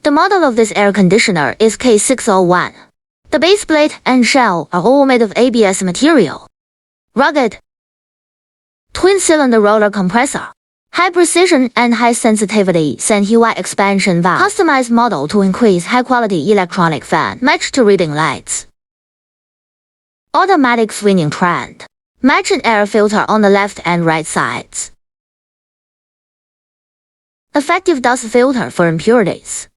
The model of this air conditioner is K601. The base plate and shell are all made of ABS material. Rugged. Twin-cylinder roller compressor. High precision and high sensitivity CNTY expansion valve. Customized model to increase high-quality electronic fan matched to reading lights. Automatic swinging trend. Matching air filter on the left and right sides. Effective dust filter for impurities.